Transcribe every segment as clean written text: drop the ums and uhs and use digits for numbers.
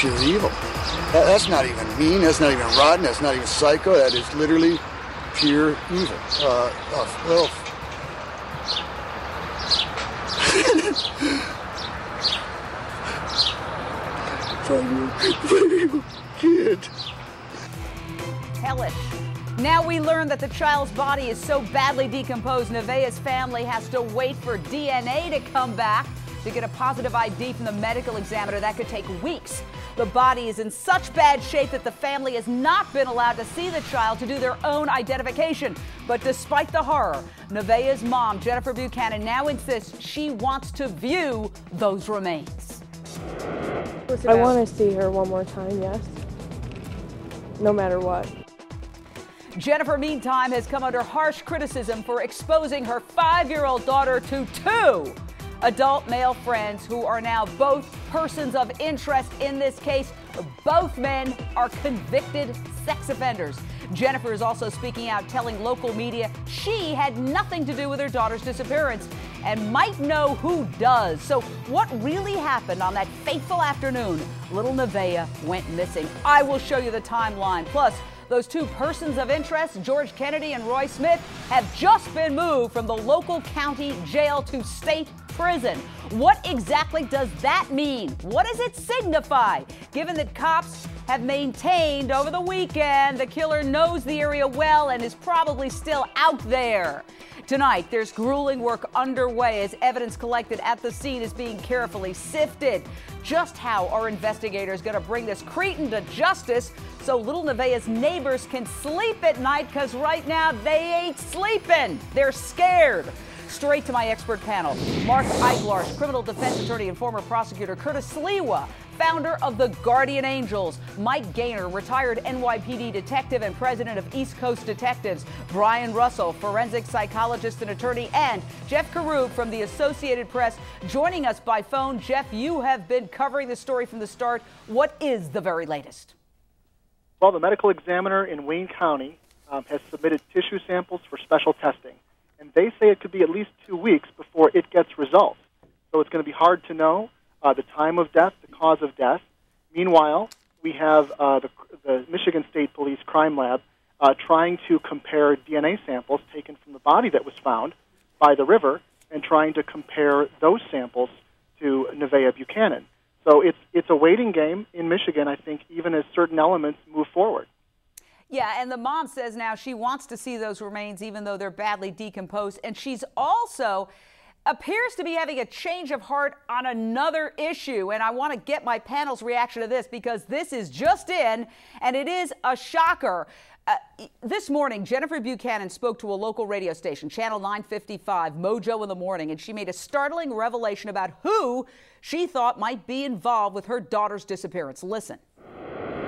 pure evil. That's not even mean. That's not even rotten. That's not even psycho. That is literally pure evil. Kid. Hellish. Now we learn that the child's body is so badly decomposed, Nevaeh's family has to wait for DNA to come back to get a positive ID from the medical examiner. That could take weeks. The body is in such bad shape that the family has not been allowed to see the child to do their own identification. But despite the horror, Nevaeh's mom, Nevaeh Buchanan, now insists she wants to view those remains. I want to see her one more time, yes. No matter what. Nevaeh, meantime, has come under harsh criticism for exposing her 5-year-old daughter to 2 adult male friends who are now both persons of interest in this case. Both men are convicted sex offenders. Nevaeh is also speaking out, telling local media she had nothing to do with her daughter's disappearance and might know who does. So what really happened on that fateful afternoon little Nevaeh went missing? I will show you the timeline. Plus, those 2 persons of interest, George Kennedy and Roy Smith, have just been moved from the local county jail to state prison. What exactly does that mean? What does it signify? Given that cops have maintained over the weekend the killer knows the area well and is probably still out there. Tonight, there's grueling work underway as evidence collected at the scene is being carefully sifted. Just how are investigators going to bring this cretin to justice so little Nevaeh's neighbors can sleep at night? Because right now they ain't sleeping. They're scared. Straight to my expert panel. Mark Eiglarsh, criminal defense attorney and former prosecutor. Curtis Sliwa, founder of the Guardian Angels. Mike Gaynor, retired NYPD detective and president of East Coast Detectives. Brian Russell, forensic psychologist and attorney. And Jeff Karub from the Associated Press joining us by phone. Jeff, you have been covering the story from the start. What is the very latest? Well, the medical examiner in Wayne County has submitted tissue samples for special testing. And they say it could be at least 2 weeks before it gets results. So it's going to be hard to know the time of death, the cause of death. Meanwhile, we have the Michigan State Police Crime Lab trying to compare DNA samples taken from the body that was found by the river and trying to compare those samples to Nevaeh Buchanan. So it's a waiting game in Michigan, I think, even as certain elements move forward. Yeah, and the mom says now she wants to see those remains even though they're badly decomposed. And she's also appears to be having a change of heart on another issue. And I want to get my panel's reaction to this because this is just in and it is a shocker. This morning, Nevaeh Buchanan spoke to a local radio station, Channel 955, Mojo in the Morning, and she made a startling revelation about who she thought might be involved with her daughter's disappearance. Listen.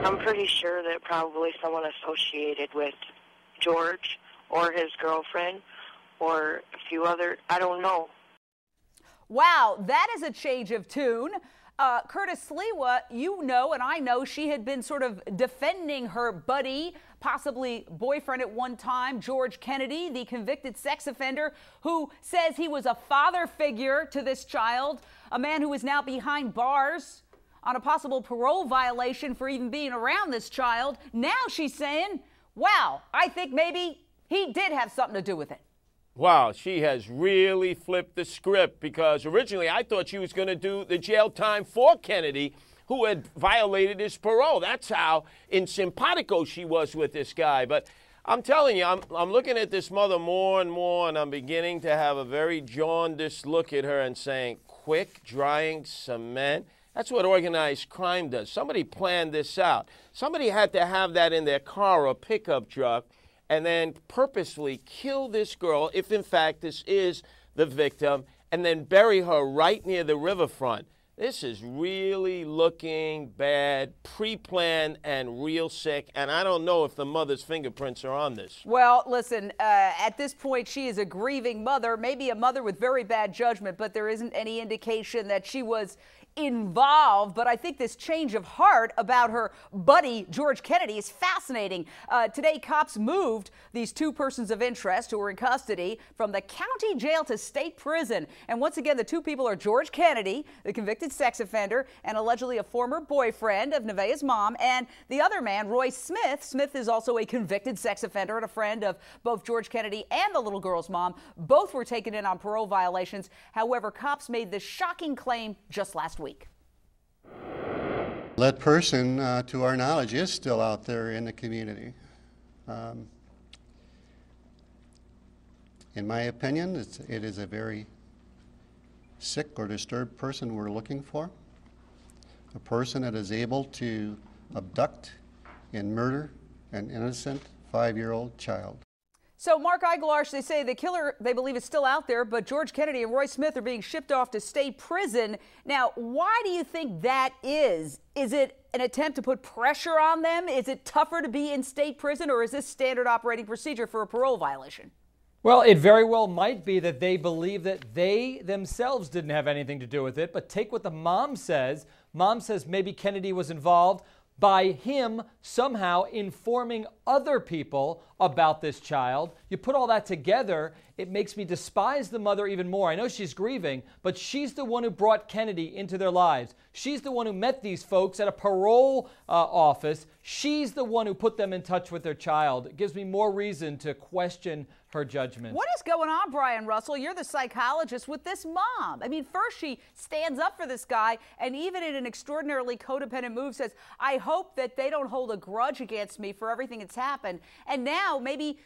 I'm pretty sure that probably someone associated with George or his girlfriend or a few other, I don't know. Wow, that is a change of tune. Curtis Sliwa, you know, and I know she had been sort of defending her buddy, possibly boyfriend at one time, George Kennedy, the convicted sex offender who says he was a father figure to this child, a man who is now behind bars on a possible parole violation for even being around this child. Now she's saying, wow, I think maybe he did have something to do with it. Wow, she has really flipped the script because originally I thought she was going to do the jail time for Kennedy, who had violated his parole. That's how in simpatico she was with this guy. But I'm telling you, I'm looking at this mother more and more, and I'm beginning to have a very jaundiced look at her and saying, quick drying cement. That's what organized crime does. Somebody planned this out. Somebody had to have that in their car or pickup truck and then purposely kill this girl, if in fact this is the victim, and then bury her right near the riverfront. This is really looking bad, pre-planned, and real sick, and I don't know if the mother's fingerprints are on this. Well, listen, at this point, she is a grieving mother, maybe a mother with very bad judgment, but there isn't any indication that she was involved. But I think this change of heart about her buddy, George Kennedy, is fascinating. Today, cops moved these 2 persons of interest who were in custody from the county jail to state prison. And once again, the 2 people are George Kennedy, the convicted sex offender and allegedly a former boyfriend of Nevaeh's mom. And the other man, Roy Smith. Smith is also a convicted sex offender and a friend of both George Kennedy and the little girl's mom. Both were taken in on parole violations. However, cops made this shocking claim just last week. That person, to our knowledge, is still out there in the community. In my opinion, it is a very sick or disturbed person we're looking for. A person that is able to abduct and murder an innocent 5-year-old child. So, Mark Eiglarsh, they say the killer, they believe, is still out there, but George Kennedy and Roy Smith are being shipped off to state prison. Now, why do you think that is? Is it an attempt to put pressure on them? Is it tougher to be in state prison, or is this standard operating procedure for a parole violation? Well, it very well might be that they believe that they themselves didn't have anything to do with it, but take what the mom says. Mom says maybe Kennedy was involved by him somehow informing other people about this child. You put all that together, it makes me despise the mother even more. I know she's grieving, but she's the one who brought Kennedy into their lives. She's the one who met these folks at a parole office. She's the one who put them in touch with their child. It gives me more reason to question her judgment. What is going on, Brian Russell? You're the psychologist with this mom. I mean, first she stands up for this guy, and even in an extraordinarily codependent move says, I hope that they don't hold a grudge against me for everything that's happened. And now maybe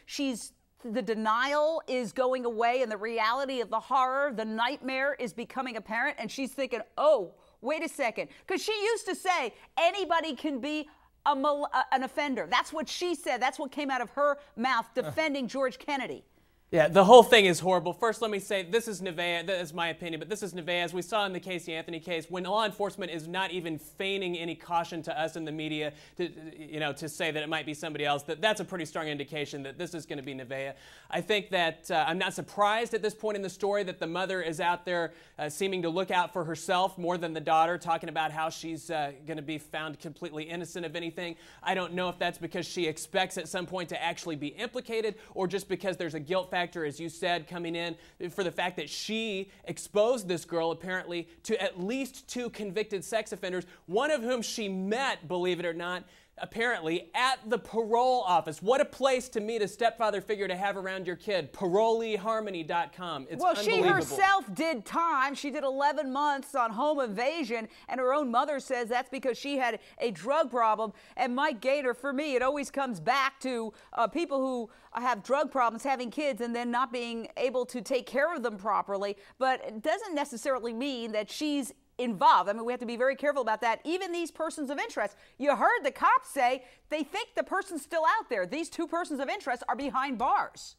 the denial is going away and the reality of the horror, the nightmare is becoming apparent, and she's thinking, oh, wait a second. Because she used to say anybody can be an offender. That's what she said. That's what came out of her mouth defending George Kennedy. Yeah, the whole thing is horrible. First, let me say, this is Nevaeh, that is my opinion, but this is Nevaeh. As we saw in the Casey Anthony case, when law enforcement is not even feigning any caution to us in the media to say that it might be somebody else, that's a pretty strong indication that this is going to be Nevaeh. I think that I'm not surprised at this point in the story that the mother is out there seeming to look out for herself more than the daughter, talking about how she's going to be found completely innocent of anything. I don't know if that's because she expects at some point to actually be implicated or just because there's a guilt factor, as you said, coming in for the fact that she exposed this girl apparently to at least 2 convicted sex offenders, one of whom she met, believe it or not, apparently at the parole office. What a place to meet a stepfather figure to have around your kid. Paroleeharmony.com. It's unbelievable. She herself did time. She did 11 months on home invasion, and her own mother says that's because she had a drug problem. And Mike Gator, for me, it always comes back to people who have drug problems, having kids, and then not being able to take care of them properly. But it doesn't necessarily mean that she's involved. I mean, we have to be very careful about that. Even these persons of interest, you heard the cops say they think the person's still out there. These 2 persons of interest are behind bars.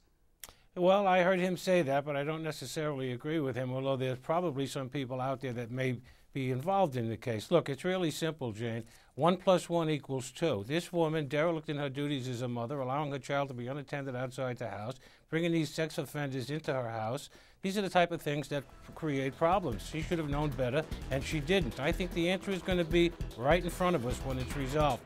Well, I heard him say that, but I don't necessarily agree with him, although there's probably some people out there that may be involved in the case. Look, it's really simple, Jane. 1 + 1 = 2. This woman, derelict in her duties as a mother, allowing her child to be unattended outside the house, bringing these sex offenders into her house. These are the type of things that create problems. She should have known better, and she didn't. I think the answer is going to be right in front of us when it's resolved.